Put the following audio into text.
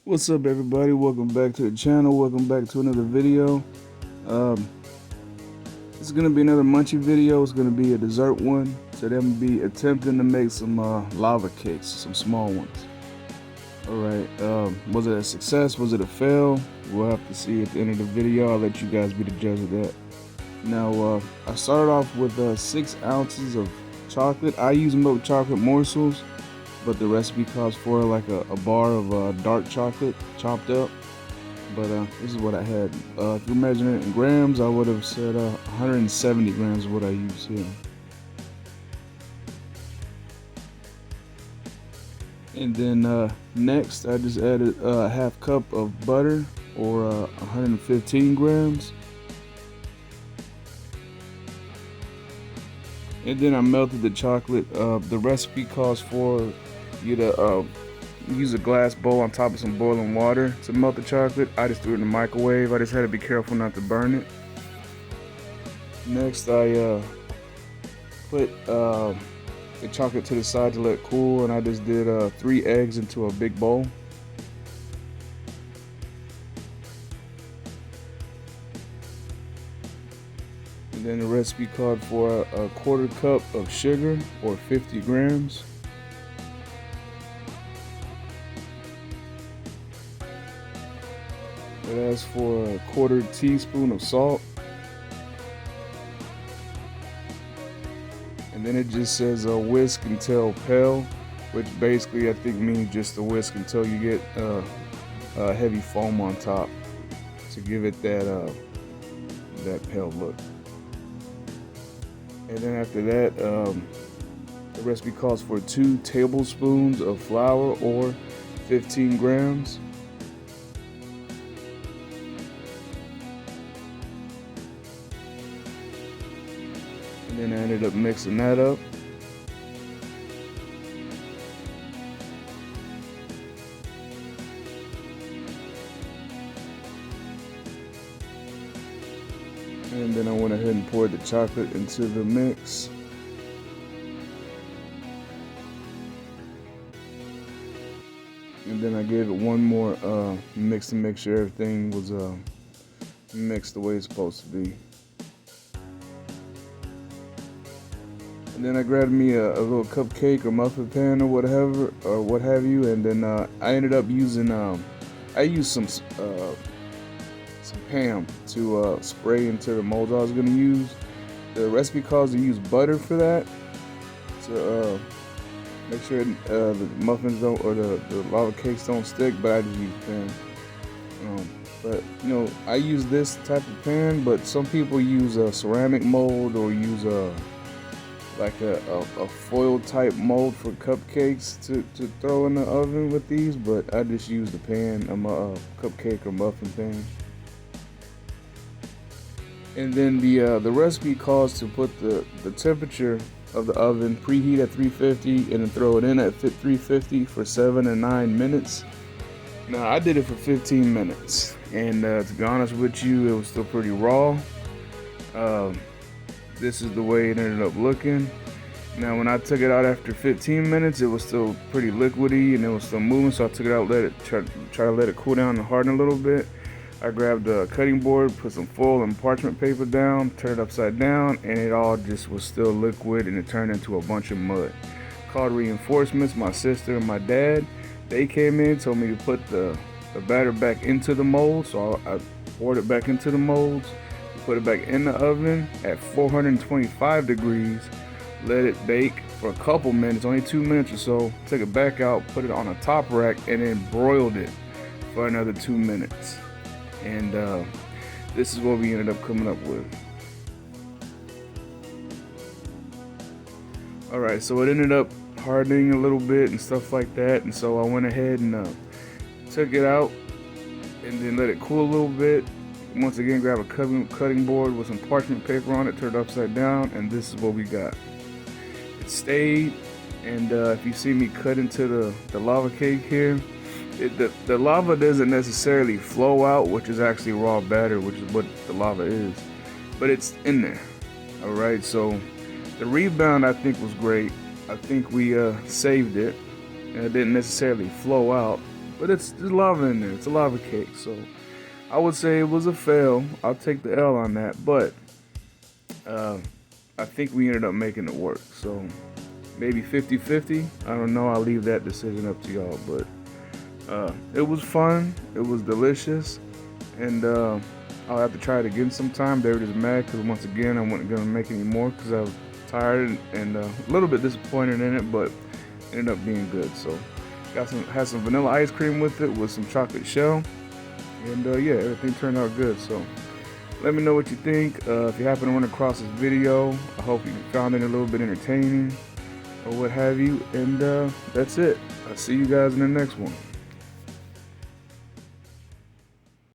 What's up, everybody? Welcome back to the channel. Welcome back to another video. Um, this is gonna be another munchie video. It's gonna be a dessert one. So I'm gonna be attempting to make some lava cakes, some small ones. All right. Was it a success? Was it a fail? We'll have to see at the end of the video. I'll let you guys be the judge of that. Now, I started off with 6 ounces of chocolate. I use milk chocolate morsels, but the recipe calls for like a bar of dark chocolate chopped up. But this is what I had. If you're measuring it in grams, I would have said 170 grams is what I use here. And then next, I just added a half cup of butter, or 115 grams. And then I melted the chocolate. The recipe calls for you to use a glass bowl on top of some boiling water to melt the chocolate. I just threw it in the microwave. I just had to be careful not to burn it. Next, I put the chocolate to the side to let it cool, and I just did 3 eggs into a big bowl. And then the recipe called for a quarter cup of sugar, or 50 grams. It asks for a quarter teaspoon of salt. And then it just says whisk until pale, which basically I think means just to whisk until you get a heavy foam on top to give it that pale look. And then after that, the recipe calls for 2 tablespoons of flour, or 15 grams. And then I ended up mixing that up. And then I went ahead and poured the chocolate into the mix. And then I gave it one more mix to make sure everything was mixed the way it's supposed to be. And then I grabbed me a little cupcake or muffin pan or whatever, or what have you. And then I ended up using I used some Pam to spray into the mold I was gonna use. The recipe calls to use butter for that, to make sure the muffins don't, or the lava cakes don't stick. But I just use Pam. But you know, I use this type of pan, but some people use a ceramic mold, or use like a foil type mold for cupcakes to throw in the oven with these. But I just use the pan, a cupcake or muffin pan. And then the recipe calls to put the temperature of the oven, preheat at 350, and then throw it in at 350 for 7 and 9 minutes. Now I did it for 15 minutes, and to be honest with you, it was still pretty raw. This is the way it ended up looking. Now when I took it out after 15 minutes, it was still pretty liquidy and it was still moving, so I took it out, try to let it cool down and harden a little bit. I grabbed a cutting board, put some foil and parchment paper down, turned it upside down, and it all just was still liquid, and it turned into a bunch of mud. Called reinforcements. My sister and my dad, they came in, told me to put the batter back into the mold, so I poured it back into the molds, put it back in the oven at 425 degrees, let it bake for a couple minutes, only 2 minutes or so, took it back out, put it on a top rack, and then broiled it for another 2 minutes. And this is what we ended up coming up with. Alright, so it ended up hardening a little bit and stuff like that, and so I went ahead and took it out and then let it cool a little bit. Once again, grab a cutting board with some parchment paper on it, turn it upside down, and this is what we got. It stayed, and if you see me cut into the lava cake here, the lava doesn't necessarily flow out, which is actually raw batter, which is what the lava is, but it's in there. Alright, so the rebound I think was great. I think we saved it, and it didn't necessarily flow out, but there's lava in there. It's a lava cake, so I would say it was a fail. I'll take the L on that, but I think we ended up making it work. So maybe 50-50. I don't know. I'll leave that decision up to y'all, but it was fun. It was delicious, and I'll have to try it again sometime. They were just mad because once again I wasn't gonna make any more because I was tired and a little bit disappointed in it, but ended up being good. So had some vanilla ice cream with it with some chocolate shell, and yeah, everything turned out good. So let me know what you think. If you happen to run across this video, I hope you found it a little bit entertaining or what have you. And that's it. I'll see you guys in the next one.